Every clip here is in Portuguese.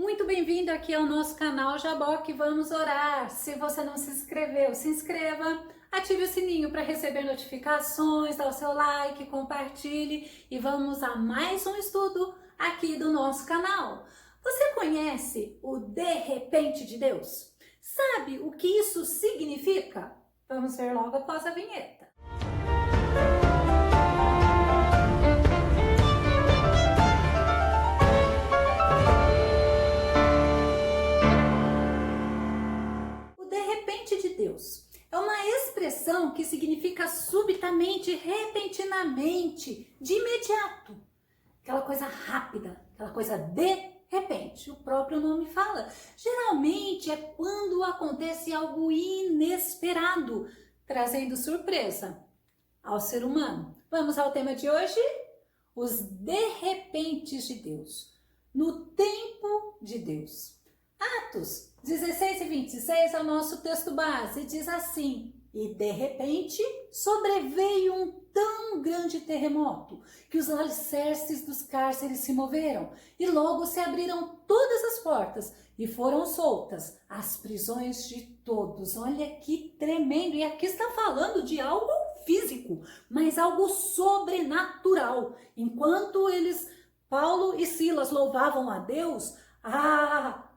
Muito bem-vindo aqui ao nosso canal Jaboque Vamos Orar. Se você não se inscreveu, se inscreva, ative o sininho para receber notificações, dá o seu like, compartilhe e vamos a mais um estudo aqui do nosso canal. Você conhece o de repente de Deus? Sabe o que isso significa? Vamos ver logo após a vinheta. Deus. É uma expressão que significa subitamente, repentinamente, de imediato. Aquela coisa rápida, aquela coisa de repente. O próprio nome fala. Geralmente é quando acontece algo inesperado, trazendo surpresa ao ser humano. Vamos ao tema de hoje? Os de repentes de Deus. No tempo de Deus. Atos 16 e 26 é o nosso texto base, diz assim: e de repente sobreveio um tão grande terremoto que os alicerces dos cárceres se moveram e logo se abriram todas as portas e foram soltas as prisões de todos. Olha que tremendo! E aqui está falando de algo físico, mas algo sobrenatural. Enquanto Paulo e Silas louvavam a Deus,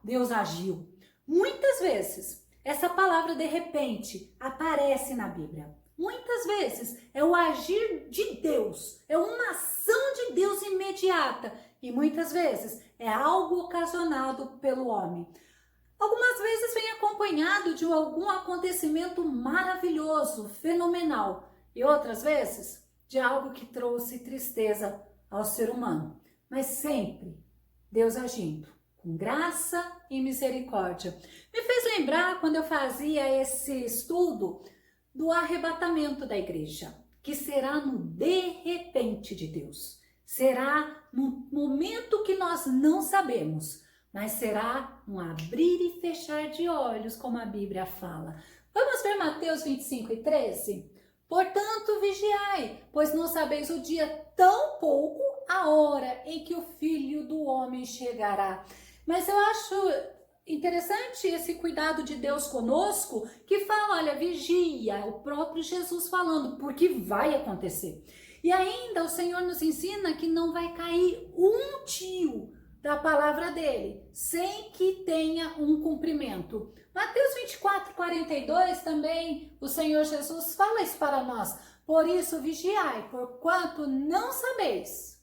Deus agiu. Muitas vezes, essa palavra de repente aparece na Bíblia. Muitas vezes é o agir de Deus, é uma ação de Deus imediata. E muitas vezes é algo ocasionado pelo homem. Algumas vezes vem acompanhado de algum acontecimento maravilhoso, fenomenal. E outras vezes de algo que trouxe tristeza ao ser humano. Mas sempre Deus agindo com graça e misericórdia. Me fez lembrar quando eu fazia esse estudo do arrebatamento da igreja, que será no de repente de Deus. Será no momento que nós não sabemos, mas será um abrir e fechar de olhos, como a Bíblia fala. Vamos ver Mateus 25 e 13? Portanto, vigiai, pois não sabeis o dia, tão pouco a hora em que o Filho do Homem chegará. Mas eu acho interessante esse cuidado de Deus conosco, que fala, olha, vigia, o próprio Jesus falando, porque vai acontecer. E ainda o Senhor nos ensina que não vai cair um tio da palavra dele, sem que tenha um cumprimento. Mateus 24, 42 também, o Senhor Jesus fala isso para nós. Por isso vigiai, porquanto não sabeis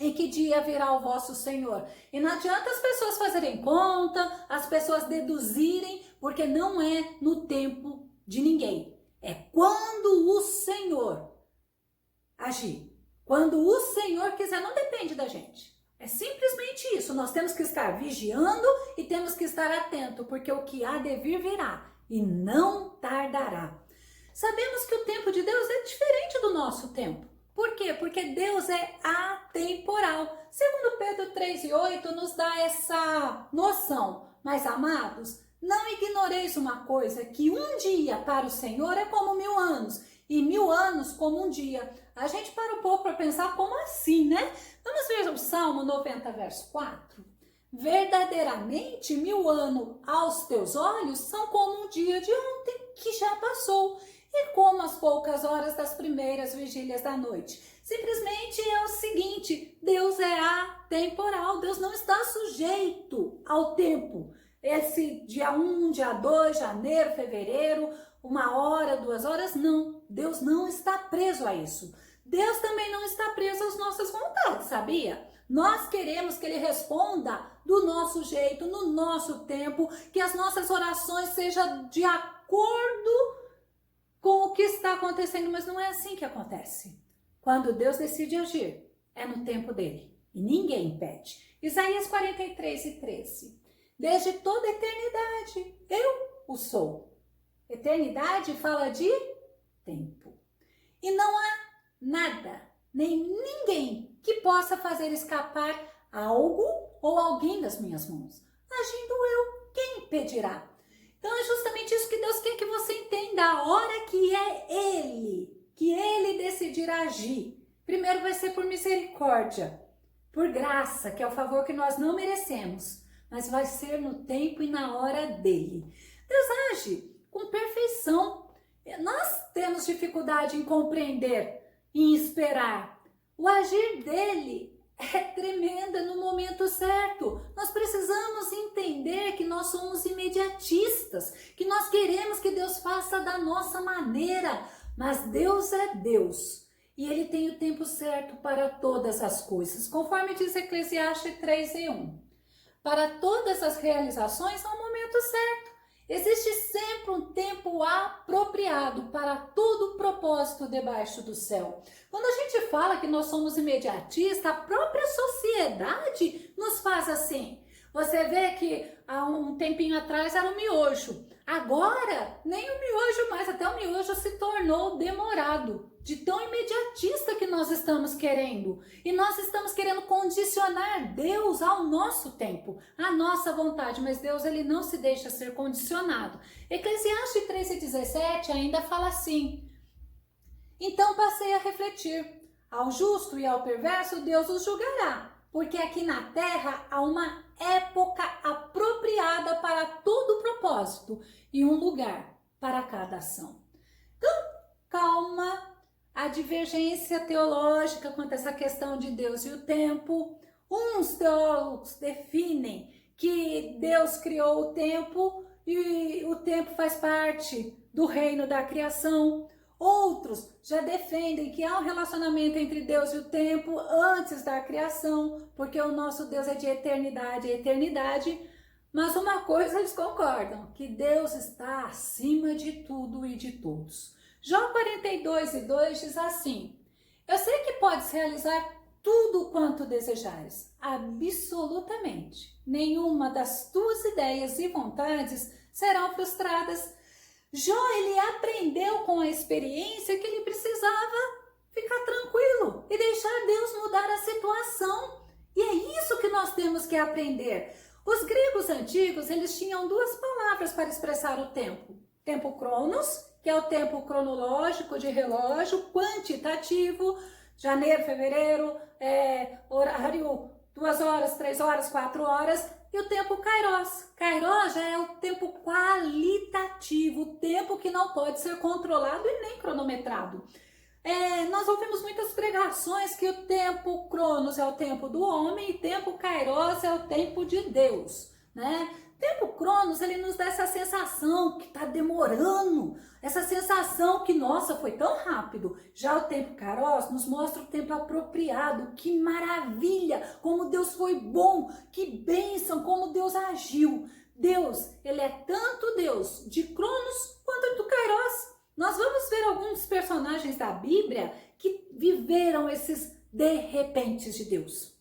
em que dia virá o vosso Senhor. E não adianta as pessoas fazerem conta, as pessoas deduzirem, porque não é no tempo de ninguém. É quando o Senhor agir. Quando o Senhor quiser, não depende da gente. É simplesmente isso. Nós temos que estar vigiando e temos que estar atento, porque o que há de vir virá e não tardará. Sabemos que o tempo de Deus é diferente do nosso tempo. Por quê? Porque Deus é atemporal. Segundo Pedro 3:8 nos dá essa noção. Mas, amados, não ignoreis uma coisa, que um dia para o Senhor é como 1000 anos, e 1000 anos como um dia. A gente para um pouco para pensar como assim, né? Vamos ver o Salmo 90, verso 4. Verdadeiramente 1000 anos aos teus olhos são como um dia de ontem que já passou, e como as poucas horas das primeiras vigílias da noite. Simplesmente é o seguinte, Deus é atemporal, Deus não está sujeito ao tempo. Esse dia 1, dia 2, janeiro, fevereiro, 1 hora, 2 horas, não. Deus não está preso a isso. Deus também não está preso às nossas vontades, sabia? Nós queremos que Ele responda do nosso jeito, no nosso tempo, que as nossas orações sejam de acordo com o que está acontecendo, mas não é assim que acontece. Quando Deus decide agir, é no tempo dele e ninguém impede. Isaías 43 e 13. Desde toda a eternidade, eu o sou. Eternidade fala de tempo. E não há nada, nem ninguém que possa fazer escapar algo ou alguém das minhas mãos. Agindo eu, quem impedirá? Então é justamente isso que Deus quer que você entenda. A hora que é Ele decidir agir. Primeiro vai ser por misericórdia, por graça, que é o favor que nós não merecemos. mas vai ser no tempo e na hora dele. Deus age com perfeição. Nós temos dificuldade em compreender, em esperar. O agir dele é tremenda no momento certo. Nós precisamos entender que nós somos imediatistas, que nós queremos que Deus faça da nossa maneira, mas Deus é Deus e Ele tem o tempo certo para todas as coisas, conforme diz Eclesiastes 3:1. Para todas as realizações há um momento certo. Existe sempre um tempo apropriado para todo o propósito debaixo do céu. Quando a gente fala que nós somos imediatistas, a própria sociedade nos faz assim. Você vê que há um tempinho atrás era o miojo. Agora, nem o miojo mais, até o miojo se tornou demorado. De tão imediatista que nós estamos querendo. E nós estamos querendo condicionar Deus ao nosso tempo, à nossa vontade. Mas Deus, ele não se deixa ser condicionado. Eclesiastes 3:17 ainda fala assim: então passei a refletir. Ao justo e ao perverso Deus os julgará. Porque aqui na terra há uma época apropriada para todo propósito e um lugar para cada ação. Então, calma. A divergência teológica quanto a essa questão de Deus e o tempo. Uns teólogos definem que Deus criou o tempo e o tempo faz parte do reino da criação. Outros já defendem que há um relacionamento entre Deus e o tempo antes da criação, porque o nosso Deus é de eternidade a eternidade. Mas uma coisa eles concordam, que Deus está acima de tudo e de todos. Jó 42:2 diz assim: eu sei que podes realizar tudo quanto desejares, absolutamente. Nenhuma das tuas ideias e vontades serão frustradas. Jó, ele aprendeu com a experiência que ele precisava ficar tranquilo e deixar Deus mudar a situação. E é isso que nós temos que aprender. Os gregos antigos, eles tinham duas palavras para expressar o tempo. Tempo cronos, que é o tempo cronológico de relógio, quantitativo, janeiro, fevereiro, horário 2 horas, 3 horas, 4 horas, e o tempo kairos. Kairos já é o tempo qualitativo, o tempo que não pode ser controlado e nem cronometrado. Nós ouvimos muitas pregações que o tempo cronos é o tempo do homem e tempo kairos é o tempo de Deus, né? Tempo cronos, ele nos dá essa sensação que está demorando, essa sensação que, nossa, foi tão rápido. Já o tempo kairos nos mostra o tempo apropriado, que maravilha, como Deus foi bom, que bênção, como Deus agiu. Deus, ele é tanto Deus de cronos quanto do kairos. Nós vamos ver alguns personagens da Bíblia que viveram esses de repentes de Deus.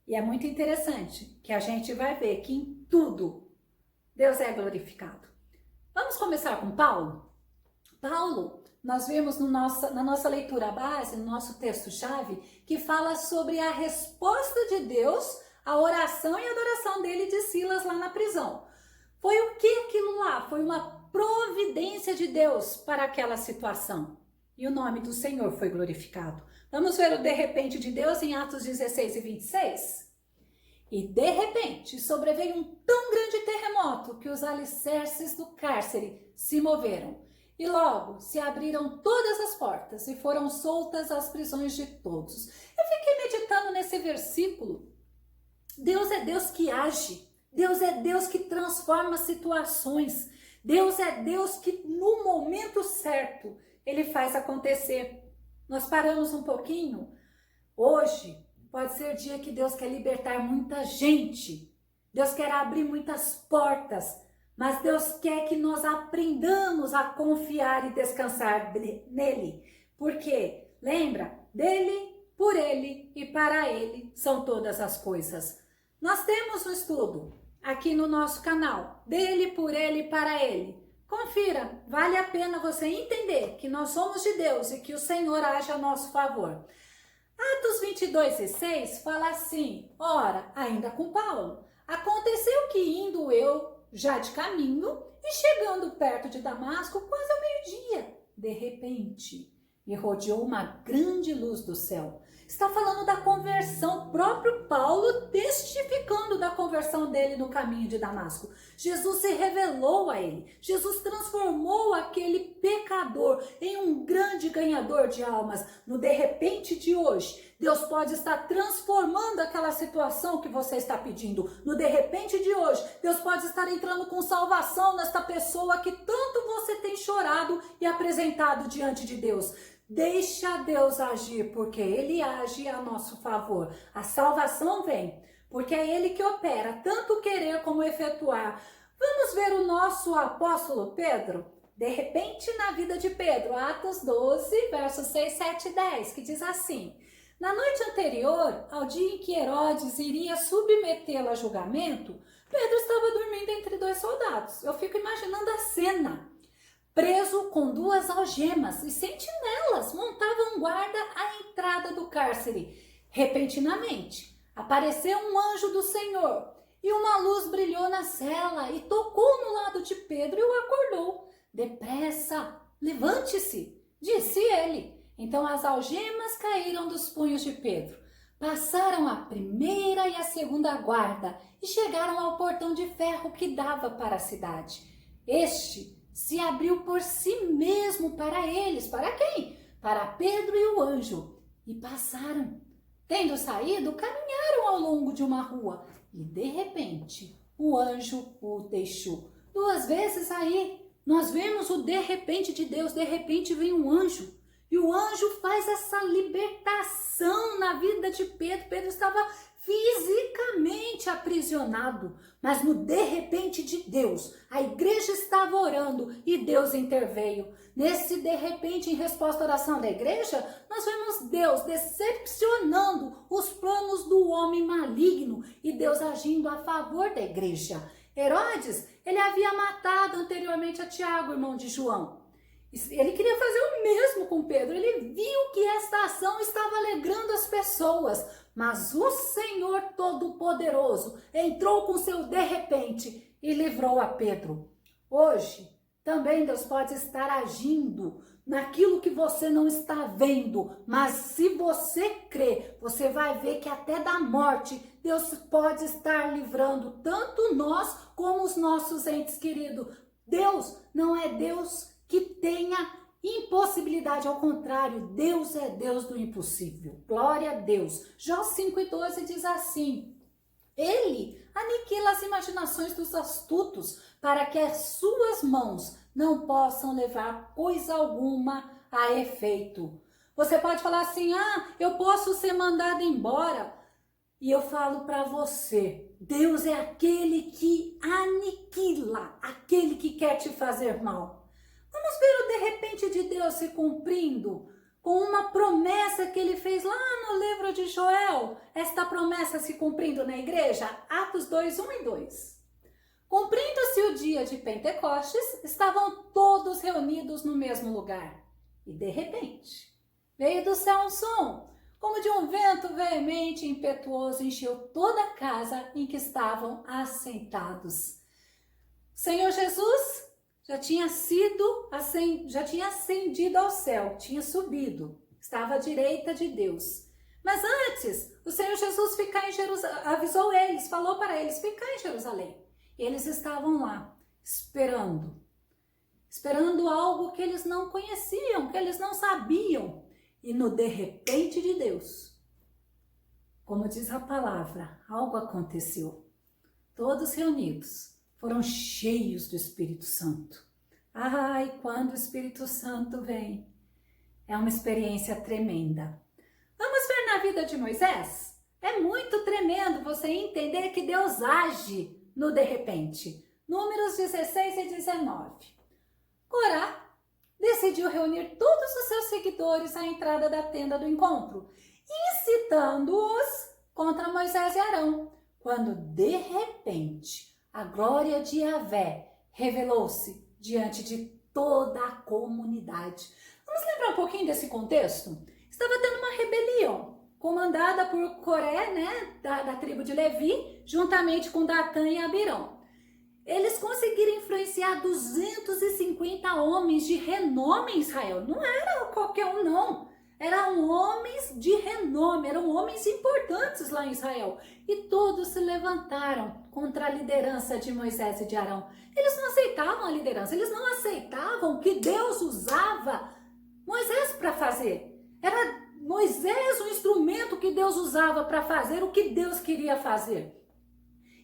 E é muito interessante que a gente vai ver que em tudo Deus é glorificado. Vamos começar com Paulo? Paulo, nós vimos na nossa leitura base, no nosso texto-chave, que fala sobre a resposta de Deus à oração e adoração dele de Silas lá na prisão. Foi o que aquilo lá? Foi uma providência de Deus para aquela situação. E o nome do Senhor foi glorificado. Vamos ver o de repente de Deus em Atos 16:26? E de repente sobreveio um tão grande terremoto que os alicerces do cárcere se moveram. E logo se abriram todas as portas e foram soltas as prisões de todos. Eu fiquei meditando nesse versículo. Deus é Deus que age. Deus é Deus que transforma situações. Deus é Deus que no momento certo Ele faz acontecer. Nós paramos um pouquinho. Hoje pode ser dia que Deus quer libertar muita gente. Deus quer abrir muitas portas. Mas Deus quer que nós aprendamos a confiar e descansar nele. Porque, lembra, dele, por ele e para ele são todas as coisas. Nós temos um estudo aqui no nosso canal, dele, por ele e para ele. Confira, vale a pena você entender que nós somos de Deus e que o Senhor age a nosso favor. Atos 22:6 fala assim: ora, ainda com Paulo, aconteceu que indo eu já de caminho e chegando perto de Damasco, quase ao meio-dia, de repente, me rodeou uma grande luz do céu, Está falando da conversão, o próprio Paulo testificando da conversão dele no caminho de Damasco. Jesus se revelou a ele, Jesus transformou aquele pecador em um grande ganhador de almas. No de repente de hoje, Deus pode estar transformando aquela situação que você está pedindo. No de repente de hoje, Deus pode estar entrando com salvação nesta pessoa que tanto você tem chorado e apresentado diante de Deus. Deixa Deus agir, porque Ele age a nosso favor. A salvação vem, porque é Ele que opera, tanto querer como efetuar. Vamos ver o nosso apóstolo Pedro? De repente, na vida de Pedro, Atos 12, versos 6, 7 e 10, que diz assim: na noite anterior, ao dia em que Herodes iria submetê-lo a julgamento, Pedro estava dormindo entre dois soldados. Eu fico imaginando a cena. Preso com 2 algemas e sentinelas montavam guarda à entrada do cárcere. Repentinamente, apareceu um anjo do Senhor e uma luz brilhou na cela e tocou no lado de Pedro e o acordou. Depressa, levante-se, disse ele. Então as algemas caíram dos punhos de Pedro. Passaram a primeira e a segunda guarda e chegaram ao portão de ferro que dava para a cidade. Este se abriu por si mesmo para eles. Para quem? Para Pedro e o anjo. E passaram. Tendo saído, caminharam ao longo de uma rua. E de repente, o anjo o deixou. 2 vezes aí, nós vemos o de repente de Deus. De repente vem um anjo. E o anjo faz essa libertação na vida de Pedro. Pedro estava fisicamente aprisionado, mas no de repente de Deus, a igreja estava orando e Deus interveio. Nesse de repente, em resposta à oração da igreja, nós vemos Deus decepcionando os planos do homem maligno e Deus agindo a favor da igreja. Herodes, ele havia matado anteriormente a Tiago, irmão de João. Ele queria fazer o mesmo com Pedro. Ele viu que esta ação estava alegrando as pessoas. Mas o Senhor Todo-Poderoso entrou com seu de repente e livrou a Pedro. Hoje, também Deus pode estar agindo naquilo que você não está vendo. Mas se você crê, você vai ver que até da morte, Deus pode estar livrando tanto nós como os nossos entes queridos. Deus não é Deus que tenha impossibilidade, ao contrário, Deus é Deus do impossível. Glória a Deus. Jó 5:12 diz assim: Ele aniquila as imaginações dos astutos, para que as suas mãos não possam levar coisa alguma a efeito. Você pode falar assim: eu posso ser mandado embora. E eu falo para você, Deus é aquele que aniquila, aquele que quer te fazer mal. Vamos ver o de repente de Deus se cumprindo com uma promessa que ele fez lá no livro de Joel. Esta promessa se cumprindo na igreja, Atos 2, 1 e 2. Cumprindo-se o dia de Pentecostes, estavam todos reunidos no mesmo lugar. E de repente, veio do céu um som, como de um vento veemente e impetuoso, encheu toda a casa em que estavam assentados. Senhor Jesus já tinha ascendido ao céu, tinha subido, estava à direita de Deus. Mas antes, o Senhor Jesus avisou eles, falou para eles ficar em Jerusalém. E eles estavam lá, esperando algo que eles não conheciam, que eles não sabiam. E no de repente de Deus, como diz a palavra, algo aconteceu. Todos reunidos foram cheios do Espírito Santo. Ai, quando o Espírito Santo vem, é uma experiência tremenda. Vamos ver na vida de Moisés? É muito tremendo você entender que Deus age no de repente. Números 16 e 19. Corá decidiu reunir todos os seus seguidores à entrada da tenda do encontro, incitando-os contra Moisés e Arão, quando de repente a glória de Yahvé revelou-se diante de toda a comunidade. Vamos lembrar um pouquinho desse contexto? Estava tendo uma rebelião, comandada por Coré, da tribo de Levi, juntamente com Datã e Abirão. Eles conseguiram influenciar 250 homens de renome em Israel. Não era qualquer um, não. Eram homens de renome, eram homens importantes lá em Israel. E todos se levantaram contra a liderança de Moisés e de Arão. Eles não aceitavam a liderança, eles não aceitavam que Deus usava Moisés para fazer. Era Moisés o instrumento que Deus usava para fazer o que Deus queria fazer.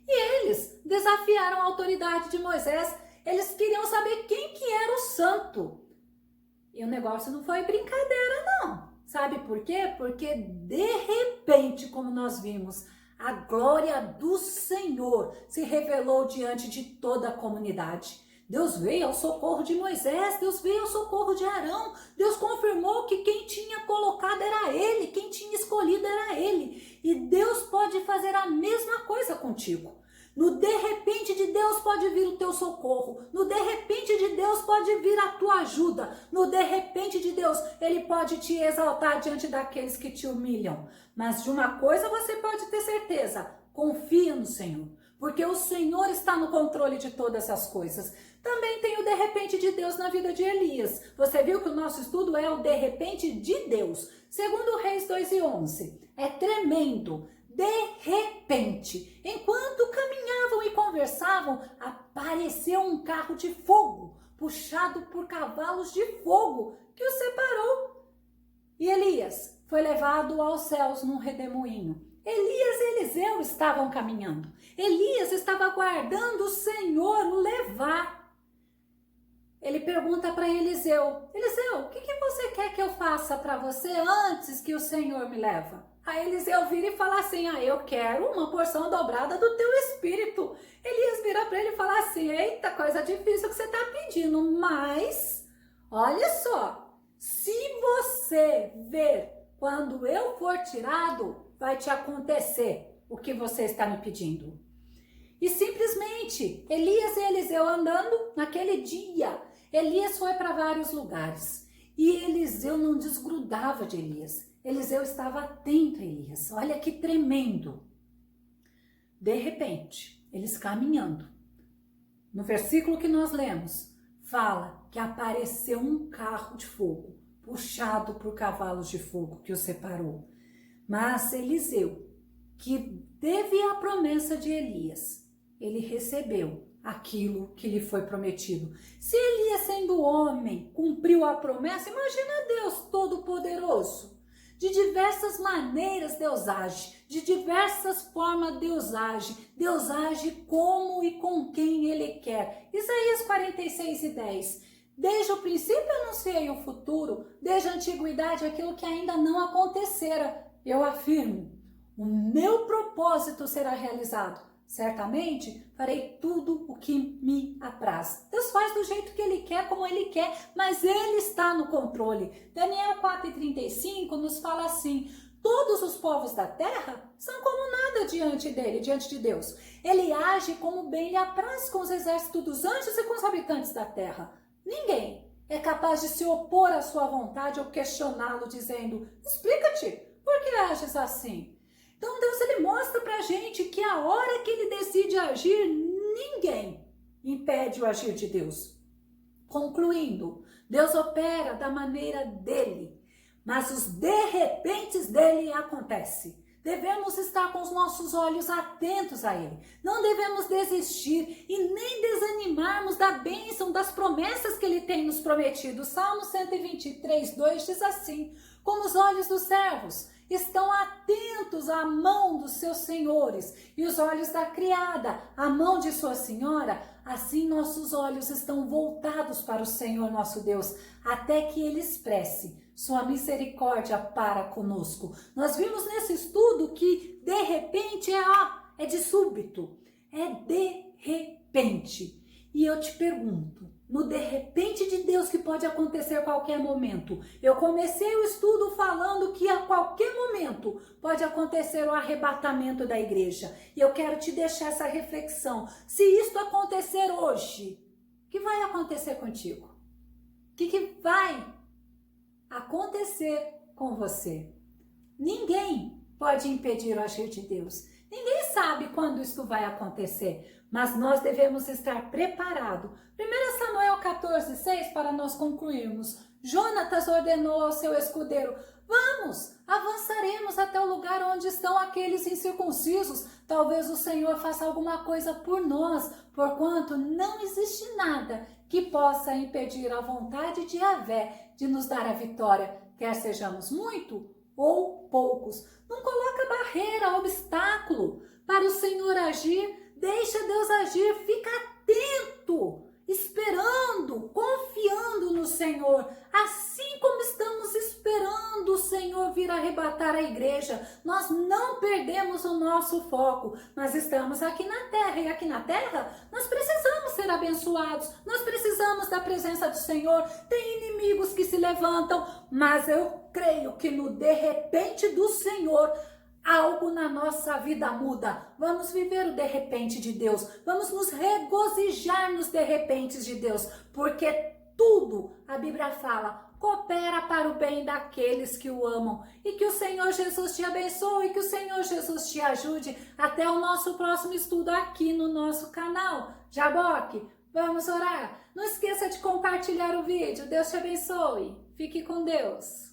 E eles desafiaram a autoridade de Moisés. Eles queriam saber quem que era o santo. E o negócio não foi brincadeira, não. Sabe por quê? Porque de repente, como nós vimos, a glória do Senhor se revelou diante de toda a comunidade. Deus veio ao socorro de Moisés, Deus veio ao socorro de Arão. Deus confirmou que quem tinha colocado era ele, quem tinha escolhido era ele. E Deus pode fazer a mesma coisa contigo. No de repente de Deus pode vir o teu socorro. No de repente de Deus pode vir a tua ajuda. No de repente de Deus, Ele pode te exaltar diante daqueles que te humilham. Mas de uma coisa você pode ter certeza: confia no Senhor. Porque o Senhor está no controle de todas as coisas. Também tem o de repente de Deus na vida de Elias. Você viu que o nosso estudo é o de repente de Deus. Segundo Reis 2:11. É tremendo. De repente, enquanto caminhavam e conversavam, apareceu um carro de fogo, puxado por cavalos de fogo, que os separou. E Elias foi levado aos céus num redemoinho. Elias e Eliseu estavam caminhando. Elias estava aguardando o Senhor o levar. Ele pergunta para Eliseu: Eliseu, o que você quer que eu faça para você antes que o Senhor me leva? Aí Eliseu vira e fala assim: eu quero uma porção dobrada do teu espírito. Elias vira para ele e fala assim: eita, coisa difícil que você está pedindo, mas olha só, se você ver quando eu for tirado, vai te acontecer o que você está me pedindo. E simplesmente, Elias e Eliseu andando naquele dia, Elias foi para vários lugares e Eliseu não desgrudava de Elias. Eliseu estava atento a Elias. Olha que tremendo. De repente, eles caminhando. No versículo que nós lemos, fala que apareceu um carro de fogo, puxado por cavalos de fogo, que o separou. Mas Eliseu, que teve a promessa de Elias, ele recebeu aquilo que lhe foi prometido. Se Elias, sendo homem, cumpriu a promessa, imagina Deus Todo-Poderoso. De diversas maneiras Deus age, de diversas formas Deus age como e com quem Ele quer. Isaías 46:10. Desde o princípio anunciei o futuro, desde a antiguidade aquilo que ainda não acontecera. Eu afirmo, o meu propósito será realizado. Certamente farei tudo o que me apraz. Deus faz do jeito que Ele quer, como Ele quer, mas Ele está no controle. Daniel 4:35 nos fala assim: todos os povos da terra são como nada diante dele, diante de Deus. Ele age como bem lhe apraz com os exércitos dos anjos e com os habitantes da terra. Ninguém é capaz de se opor à sua vontade ou questioná-lo, dizendo: explica-te, por que ages assim? Então Deus, ele mostra pra gente que a hora que ele decide agir, ninguém impede o agir de Deus. Concluindo, Deus opera da maneira dele, mas os de repentes dele acontecem. Devemos estar com os nossos olhos atentos a ele. Não devemos desistir e nem desanimarmos da bênção, das promessas que ele tem nos prometido. Salmo 123:2 diz assim: como os olhos dos servos estão atentos à mão dos seus senhores e os olhos da criada à mão de sua senhora, assim nossos olhos estão voltados para o Senhor nosso Deus, até que ele expresse sua misericórdia para conosco. Nós vimos nesse estudo que de repente é de súbito, é de repente. E eu te pergunto, no de repente de Deus que pode acontecer a qualquer momento. Eu comecei o estudo falando que a qualquer momento pode acontecer o arrebatamento da igreja. E eu quero te deixar essa reflexão. Se isso acontecer hoje, o que vai acontecer contigo? O que vai acontecer com você? Ninguém pode impedir o agir de Deus. Ninguém sabe quando isso vai acontecer, mas nós devemos estar preparados. 1 Samuel 14:6, para nós concluirmos. Jonatas ordenou ao seu escudeiro: vamos, avançaremos até o lugar onde estão aqueles incircuncisos. Talvez o Senhor faça alguma coisa por nós, porquanto não existe nada que possa impedir a vontade de Yahvé de nos dar a vitória, quer sejamos muito ou poucos. Não coloca barreira, obstáculo para o Senhor agir. Deixa Deus agir, fica atento, esperando, confiando no Senhor, assim como estamos esperando o Senhor vir arrebatar a igreja. Nós não perdemos o nosso foco, nós estamos aqui na terra, e aqui na terra nós precisamos ser abençoados, nós precisamos da presença do Senhor. Tem inimigos que se levantam, mas eu creio que no de repente do Senhor, algo na nossa vida muda. Vamos viver o de repente de Deus. Vamos nos regozijar nos de repentes de Deus. Porque tudo, a Bíblia fala, coopera para o bem daqueles que o amam. E que o Senhor Jesus te abençoe, que o Senhor Jesus te ajude. Até o nosso próximo estudo aqui no nosso canal. Jaboque, vamos orar. Não esqueça de compartilhar o vídeo. Deus te abençoe. Fique com Deus.